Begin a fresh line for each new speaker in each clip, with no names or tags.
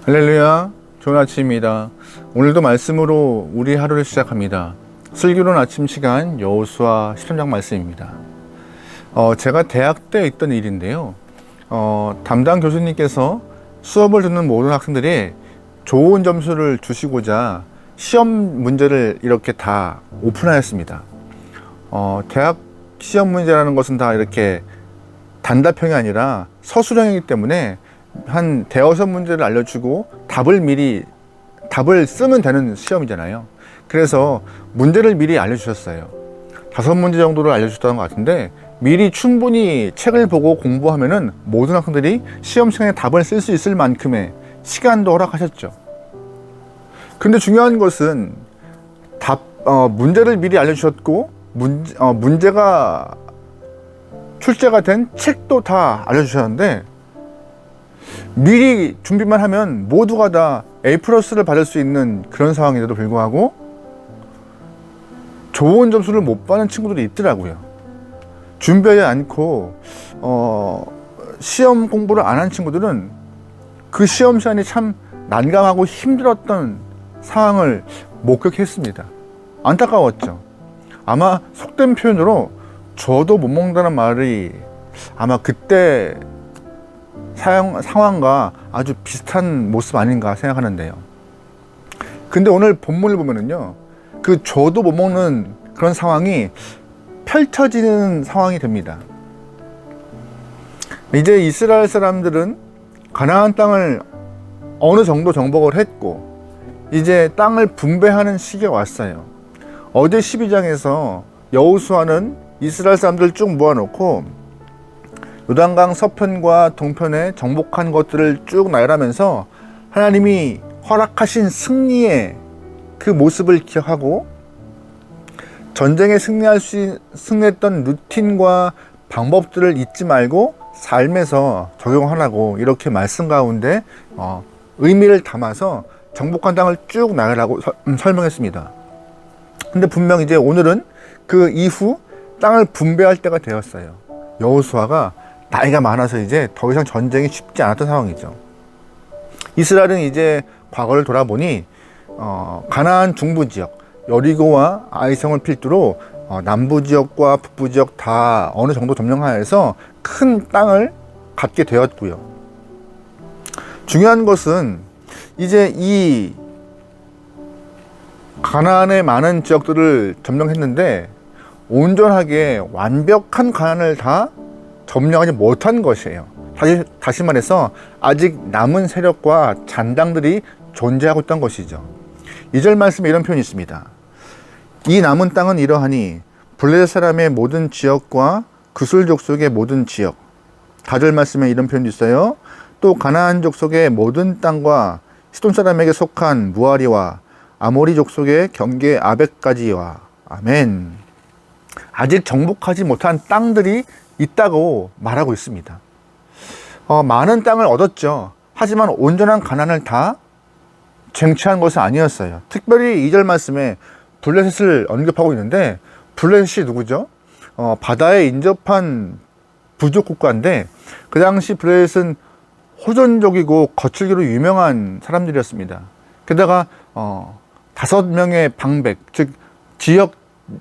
할렐루야, 좋은 아침입니다. 오늘도 말씀으로 우리 하루를 시작합니다. 슬기로운 아침 시간 여호수아 13장 말씀입니다. 제가 대학 때 있던 일인데요. 담당 교수님께서 수업을 듣는 모든 학생들이 좋은 점수를 주시고자 시험 문제를 이렇게 다 오픈하였습니다. 대학 시험 문제라는 것은 다 이렇게 단답형이 아니라 서술형이기 때문에 한 대여섯 문제를 알려주고 답을 쓰면 되는 시험이잖아요. 그래서 문제를 미리 알려주셨어요. 5문제 정도를 알려주셨던 것 같은데 미리 충분히 책을 보고 공부하면은 모든 학생들이 시험 시간에 답을 쓸 수 있을 만큼의 시간도 허락하셨죠. 근데 중요한 것은 문제를 미리 알려주셨고 문제가 출제가 된 책도 다 알려주셨는데 미리 준비만 하면 모두가 다 A+를 받을 수 있는 그런 상황인데도 불구하고 좋은 점수를 못 받는 친구들이 있더라고요. 준비하지 않고 시험 공부를 안 한 친구들은 그 시험 시간이 참 난감하고 힘들었던 상황을 목격했습니다. 안타까웠죠. 아마 속된 표현으로 저도 못 먹는다는 말이 아마 그때 상황과 아주 비슷한 모습 아닌가 생각하는데요. 근데 오늘 본문을 보면은요, 그 저도 못 먹는 그런 상황이 펼쳐지는 상황이 됩니다. 이제 이스라엘 사람들은 가나안 땅을 어느 정도 정복을 했고 이제 땅을 분배하는 시기가 왔어요. 어제 12장에서 여호수아는 이스라엘 사람들을 쭉 모아놓고 요단강 서편과 동편에 정복한 것들을 쭉 나열하면서 하나님이 허락하신 승리의 그 모습을 기억하고 전쟁에 승리했던 루틴과 방법들을 잊지 말고 삶에서 적용하라고 이렇게 말씀 가운데 의미를 담아서 정복한 땅을 쭉 나열하고 설명했습니다. 근데 분명 이제 오늘은 그 이후 땅을 분배할 때가 되었어요. 여호수아가 나이가 많아서 이제 더 이상 전쟁이 쉽지 않았던 상황이죠. 이스라엘은 이제 과거를 돌아보니 가나안 중부 지역 여리고와 아이성을 필두로 남부 지역과 북부 지역 다 어느 정도 점령하여서 큰 땅을 갖게 되었고요. 중요한 것은 이제 이 가나안의 많은 지역들을 점령했는데 온전하게 완벽한 가나안을 다 점령하지 못한 것이에요. 다시 말해서 아직 남은 세력과 잔당들이 존재하고 있던 것이죠. 2절 말씀에 이런 표현이 있습니다. 이 남은 땅은 이러하니 블레셋 사람의 모든 지역과 그술 족속의 모든 지역. 4절 말씀에 이런 표현도 있어요. 또 가나안 족속의 모든 땅과 시돈 사람에게 속한 무아리와 아모리 족속의 경계 아벡까지와. 아멘. 아직 정복하지 못한 땅들이 있다고 말하고 있습니다. 많은 땅을 얻었죠. 하지만 온전한 가나안을 다 쟁취한 것은 아니었어요. 특별히 2절 말씀에 블레셋을 언급하고 있는데 블레셋이 누구죠? 바다에 인접한 부족 국가인데 그 당시 블레셋은 호전적이고 거칠기로 유명한 사람들이었습니다. 게다가 5명의 방백, 즉 지역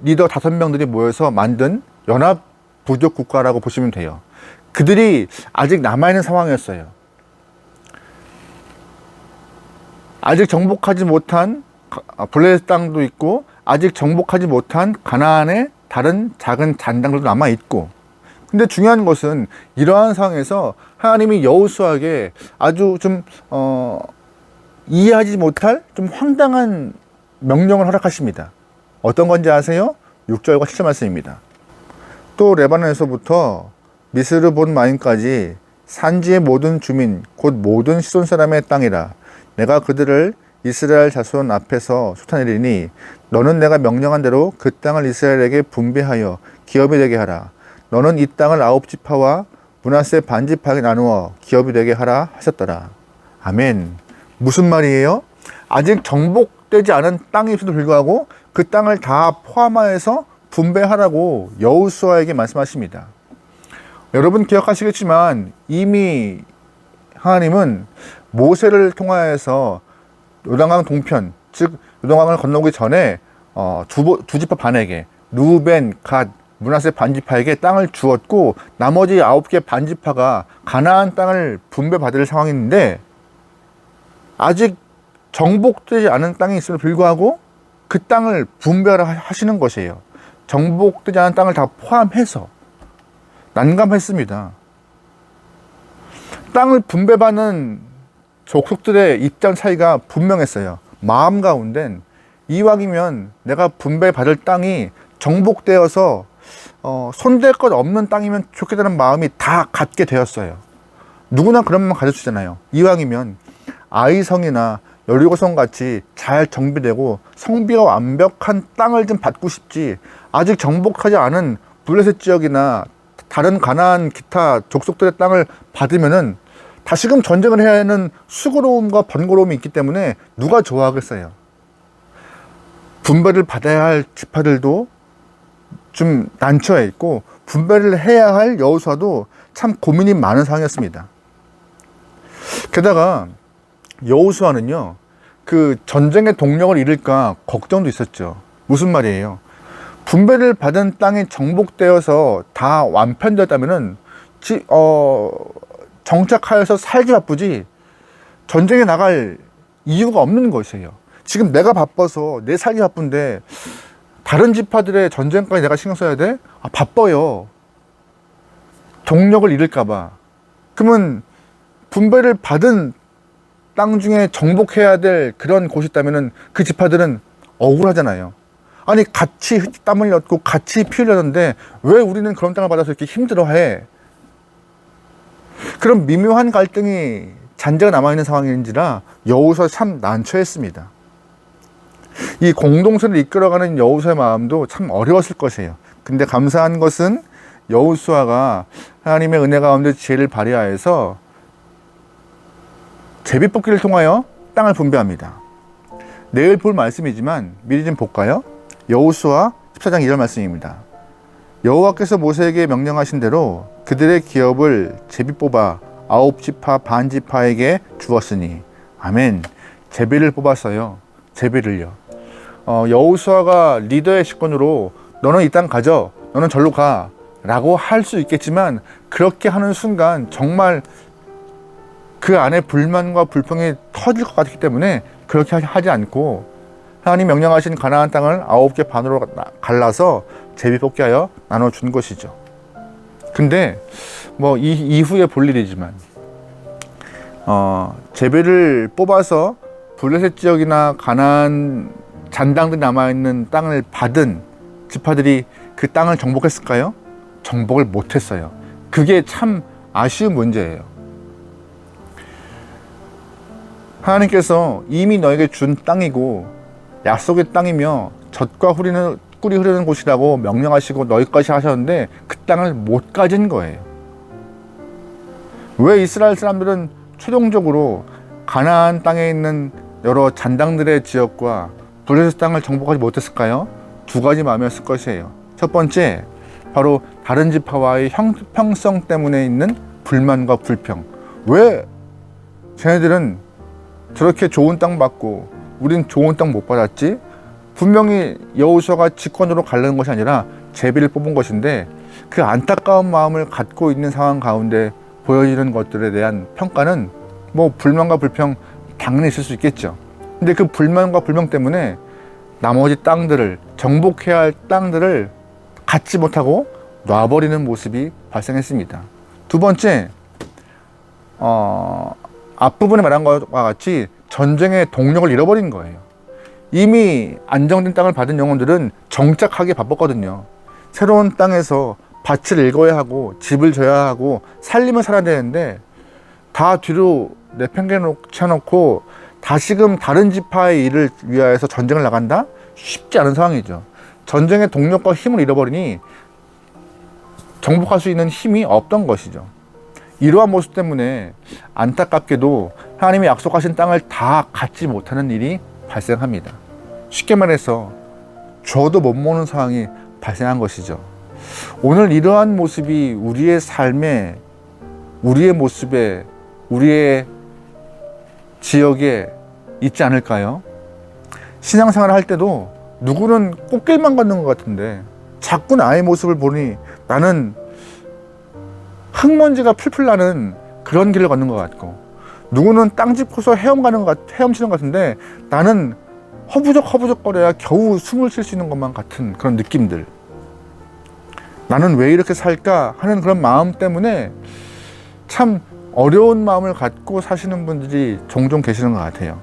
리더 5명들이 모여서 만든 연합 부족 국가라고 보시면 돼요. 그들이 아직 남아있는 상황이었어요. 아직 정복하지 못한 블레셋 땅도 있고 아직 정복하지 못한 가나안의 다른 작은 잔당들도 남아있고, 근데 중요한 것은 이러한 상황에서 하나님이 여호수아에게 아주 좀 이해하지 못할 좀 황당한 명령을 허락하십니다. 어떤 건지 아세요? 6절과 7절 말씀입니다. 또 레바논에서부터 미스르본 마임까지 산지의 모든 주민 곧 모든 시돈 사람의 땅이라 내가 그들을 이스라엘 자손 앞에서 쏟아내리니 너는 내가 명령한 대로 그 땅을 이스라엘에게 분배하여 기업이 되게 하라. 너는 이 땅을 9지파와 므낫세 반지파에게 나누어 기업이 되게 하라 하셨더라. 아멘. 무슨 말이에요? 아직 정복되지 않은 땅임에도 불구하고 그 땅을 다 포함하여서 분배하라고 여호수아에게 말씀하십니다. 여러분 기억하시겠지만 이미 하나님은 모세를 통하여서 요단강 동편, 즉 요단강을 건너기 전에 두 지파 반에게, 루벤, 갓, 므낫세 반지파에게 땅을 주었고 나머지 9개 반지파가 가나안 땅을 분배받을 상황인데 아직 정복되지 않은 땅이 있음에도 불구하고 그 땅을 분배하시는 것이에요. 정복되지 않은 땅을 다 포함해서 난감했습니다. 땅을 분배받는 족속들의 입장 차이가 분명했어요. 마음 가운데는 이왕이면 내가 분배받을 땅이 정복되어서 손댈 것 없는 땅이면 좋겠다는 마음이 다 갖게 되었어요. 누구나 그런 마음 가져주잖아요. 이왕이면 아이성이나 여리고성 같이 잘 정비되고 성비가 완벽한 땅을 좀 받고 싶지, 아직 정복하지 않은 블레셋 지역이나 다른 가나안 기타 족속들의 땅을 받으면은 다시금 전쟁을 해야 하는 수고로움과 번거로움이 있기 때문에 누가 좋아하겠어요. 분배를 받아야 할 지파들도 좀 난처해 있고 분배를 해야 할 여호수아도 참 고민이 많은 상황이었습니다. 게다가 여호수아는요, 그 전쟁의 동력을 잃을까 걱정도 있었죠. 무슨 말이에요? 분배를 받은 땅이 정복되어서 다 완편되었다면은 정착하여서 살기 바쁘지 전쟁에 나갈 이유가 없는 것이에요. 지금 내가 바빠서 내 살기 바쁜데 다른 지파들의 전쟁까지 내가 신경 써야 돼? 바빠요. 동력을 잃을까봐. 그러면 분배를 받은 땅 중에 정복해야 될 그런 곳이 있다면 그 지파들은 억울하잖아요. 아니 같이 땀 흘렸고 같이 피 흘렸는데 왜 우리는 그런 땅을 받아서 이렇게 힘들어해? 그런 미묘한 갈등이 잔재가 남아있는 상황인지라 여호수아 참 난처했습니다. 이 공동체를 이끌어가는 여호수아의 마음도 참 어려웠을 것이에요. 근데 감사한 것은 여호수아가 하나님의 은혜 가운데 지혜를 발휘하여서 제비뽑기를 통하여 땅을 분배합니다. 내일 볼 말씀이지만 미리 좀 볼까요? 여호수아 14장 2절 말씀입니다. 여호와께서 모세에게 명령하신 대로 그들의 기업을 제비 뽑아 9지파 반지파에게 주었으니. 아멘. 제비를 뽑았어요. 제비를요. 여호수아가 리더의 직권으로 너는 이 땅 가져, 너는 절로 가 라고 할 수 있겠지만 그렇게 하는 순간 정말 그 안에 불만과 불평이 터질 것 같기 때문에 그렇게 하지 않고 하나님 명령하신 가나안 땅을 9개 반으로 갈라서 제비 뽑게 하여 나눠준 것이죠. 근데 뭐 이후에 볼 일이지만 제비를 뽑아서 블레셋 지역이나 가나안 잔당들이 남아있는 땅을 받은 지파들이 그 땅을 정복했을까요? 정복을 못했어요. 그게 참 아쉬운 문제예요. 하나님께서 이미 너에게 준 땅이고 약속의 땅이며 젖과 꿀이 흐르는 곳이라고 명령하시고 너희 것이 하셨는데 그 땅을 못 가진 거예요. 왜 이스라엘 사람들은 최종적으로 가나안 땅에 있는 여러 잔당들의 지역과 블레셋 땅을 정복하지 못했을까요? 두 가지 마음이었을 것이에요. 첫 번째, 바로 다른 지파와의 형평성 때문에 있는 불만과 불평. 왜 쟤네들은 저렇게 좋은 땅 받고 우린 좋은 땅 못 받았지? 분명히 여호수아가 직권으로 가르는 것이 아니라 제비를 뽑은 것인데 그 안타까운 마음을 갖고 있는 상황 가운데 보여지는 것들에 대한 평가는 뭐 불만과 불평 당연히 있을 수 있겠죠. 근데 그 불만과 불평 때문에 나머지 땅들을, 정복해야 할 땅들을 갖지 못하고 놔버리는 모습이 발생했습니다. 두 번째, 앞부분에 말한 것과 같이 전쟁의 동력을 잃어버린 거예요. 이미 안정된 땅을 받은 영혼들은 정착하기 바빴거든요. 새로운 땅에서 밭을 읽어야 하고 집을 져야 하고 살림을 살아야 되는데 다 뒤로 내팽개쳐놓고 다시금 다른 지파의 일을 위하여서 전쟁을 나간다? 쉽지 않은 상황이죠. 전쟁의 동력과 힘을 잃어버리니 정복할 수 있는 힘이 없던 것이죠. 이러한 모습 때문에 안타깝게도 하나님이 약속하신 땅을 다 갖지 못하는 일이 발생합니다. 쉽게 말해서 저도 못 모는 상황이 발생한 것이죠. 오늘 이러한 모습이 우리의 삶에, 우리의 모습에, 우리의 지역에 있지 않을까요? 신앙생활을 할 때도 누구는 꽃길만 걷는 것 같은데 자꾸 나의 모습을 보니 나는 흙먼지가 풀풀 나는 그런 길을 걷는 것 같고, 누구는 땅 짚고서 헤엄치는 것 같은데 나는 허부적거려야 겨우 숨을 쉴 수 있는 것만 같은 그런 느낌들. 나는 왜 이렇게 살까 하는 그런 마음 때문에 참 어려운 마음을 갖고 사시는 분들이 종종 계시는 것 같아요.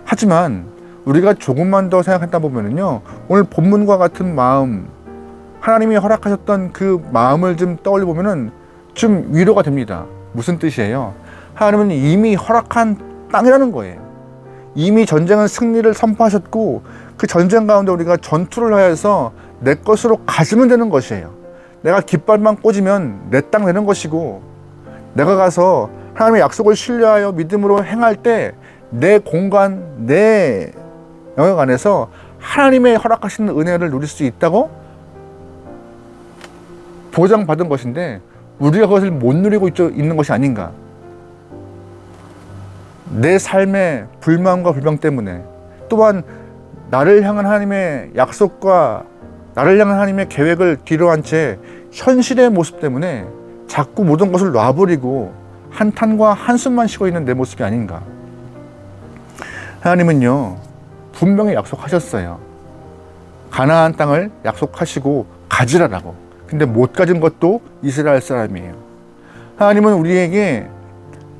하지만 우리가 조금만 더 생각하다 보면요, 오늘 본문과 같은 마음, 하나님이 허락하셨던 그 마음을 좀 떠올려 보면은 좀 위로가 됩니다. 무슨 뜻이에요? 하나님은 이미 허락한 땅이라는 거예요. 이미 전쟁은 승리를 선포하셨고, 그 전쟁 가운데 우리가 전투를 하여서 내 것으로 가지면 되는 것이에요. 내가 깃발만 꽂으면 내 땅 되는 것이고, 내가 가서 하나님의 약속을 신뢰하여 믿음으로 행할 때 내 공간, 내 영역 안에서 하나님의 허락하시는 은혜를 누릴 수 있다고 보장받은 것인데, 우리가 그것을 못 누리고 있는 것이 아닌가. 내 삶의 불만과 불평 때문에, 또한 나를 향한 하나님의 약속과 나를 향한 하나님의 계획을 뒤로한 채 현실의 모습 때문에 자꾸 모든 것을 놔버리고 한탄과 한숨만 쉬고 있는 내 모습이 아닌가. 하나님은요, 분명히 약속하셨어요. 가나안 땅을 약속하시고 가지라라고. 근데 못 가진 것도 이스라엘 사람이에요. 하나님은 우리에게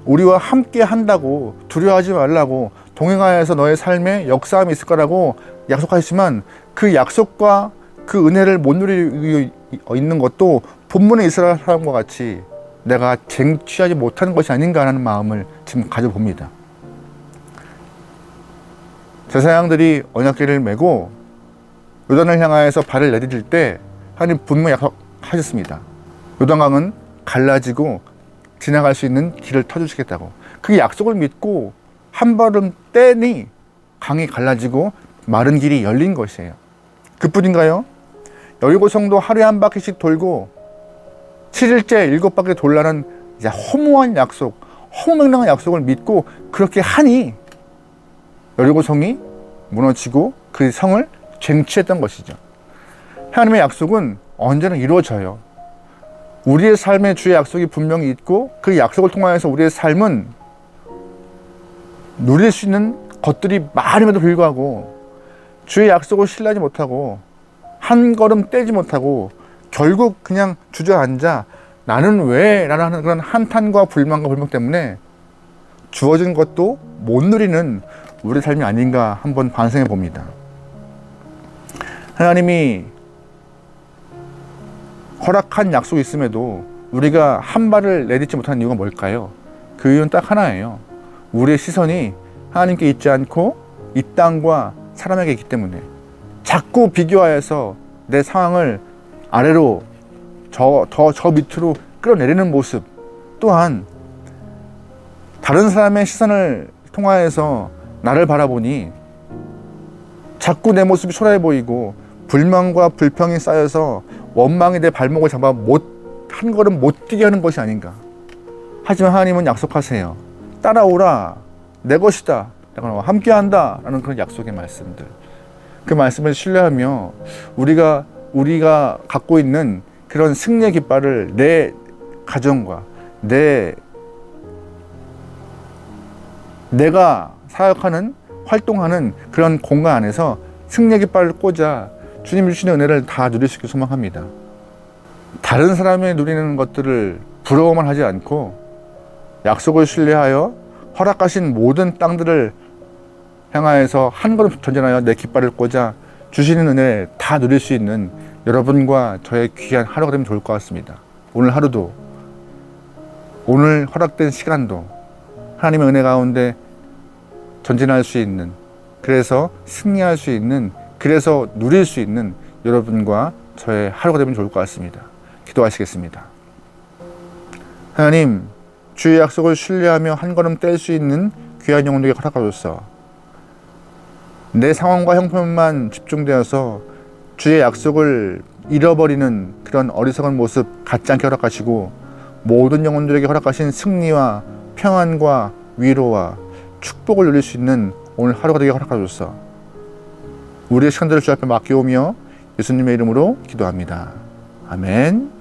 우리와 함께 한다고, 두려워하지 말라고, 동행하여서 너의 삶에 역사함이 있을 거라고 약속하셨지만, 그 약속과 그 은혜를 못 누리고 있는 것도 본문의 이스라엘 사람과 같이 내가 쟁취하지 못하는 것이 아닌가 하는 마음을 지금 가져봅니다. 제사장들이 언약궤를 메고 요단을 향하여서 발을 내디딜 때 하나님 분명히 약속하셨습니다. 요단강은 갈라지고 지나갈 수 있는 길을 터주시겠다고. 그 약속을 믿고 한 발은 떼니 강이 갈라지고 마른 길이 열린 것이에요. 그뿐인가요? 여리고성도 하루에 한 바퀴씩 돌고 7일째 7바퀴 돌라는 이제 허무한 약속, 허무맹랑한 약속을 믿고 그렇게 하니 여리고성이 무너지고 그 성을 쟁취했던 것이죠. 하나님의 약속은 언제나 이루어져요. 우리의 삶에 주의 약속이 분명히 있고, 그 약속을 통하여서 우리의 삶은 누릴 수 있는 것들이 많음에도 불구하고 주의 약속을 신뢰하지 못하고 한 걸음 떼지 못하고 결국 그냥 주저앉아 나는 왜? 라는 그런 한탄과 불만과 불평 때문에 주어진 것도 못 누리는 우리의 삶이 아닌가 한번 반성해 봅니다. 하나님이 허락한 약속이 있음에도 우리가 한 발을 내딛지 못하는 이유가 뭘까요? 그 이유는 딱 하나예요. 우리의 시선이 하나님께 있지 않고 이 땅과 사람에게 있기 때문에 자꾸 비교하여서 내 상황을 아래로 저 밑으로 끌어내리는 모습, 또한 다른 사람의 시선을 통하여서 나를 바라보니 자꾸 내 모습이 초라해 보이고 불만과 불평이 쌓여서 원망이 내 발목을 잡아 한 걸음 못 뛰게 하는 것이 아닌가. 하지만 하나님은 약속하세요. 따라오라, 내 것이다, 내가 함께한다 라는 그런 약속의 말씀들, 그 말씀을 신뢰하며 우리가 갖고 있는 그런 승리의 깃발을 내 가정과 내가 사역하는, 활동하는 그런 공간 안에서 승리의 깃발을 꽂아 주님이 주시는 은혜를 다 누릴 수 있게 소망합니다. 다른 사람이 누리는 것들을 부러워만 하지 않고 약속을 신뢰하여 허락하신 모든 땅들을 향하여서 한 걸음 전진하여 내 깃발을 꽂아 주시는 은혜 다 누릴 수 있는 여러분과 저의 귀한 하루가 되면 좋을 것 같습니다. 오늘 하루도, 오늘 허락된 시간도 하나님의 은혜 가운데 전진할 수 있는, 그래서 승리할 수 있는, 그래서 누릴 수 있는 여러분과 저의 하루가 되면 좋을 것 같습니다. 기도하시겠습니다. 하나님, 주의 약속을 신뢰하며 한 걸음 뗄 수 있는 귀한 영혼에게 허락하소서. 내 상황과 형편만 집중되어서 주의 약속을 잃어버리는 그런 어리석은 모습 갖지 않게 허락하시고, 모든 영혼들에게 허락하신 승리와 평안과 위로와 축복을 누릴 수 있는 오늘 하루가 되게 허락하소서. 우리의 시간들을 주 앞에 맡겨오며 예수님의 이름으로 기도합니다. 아멘.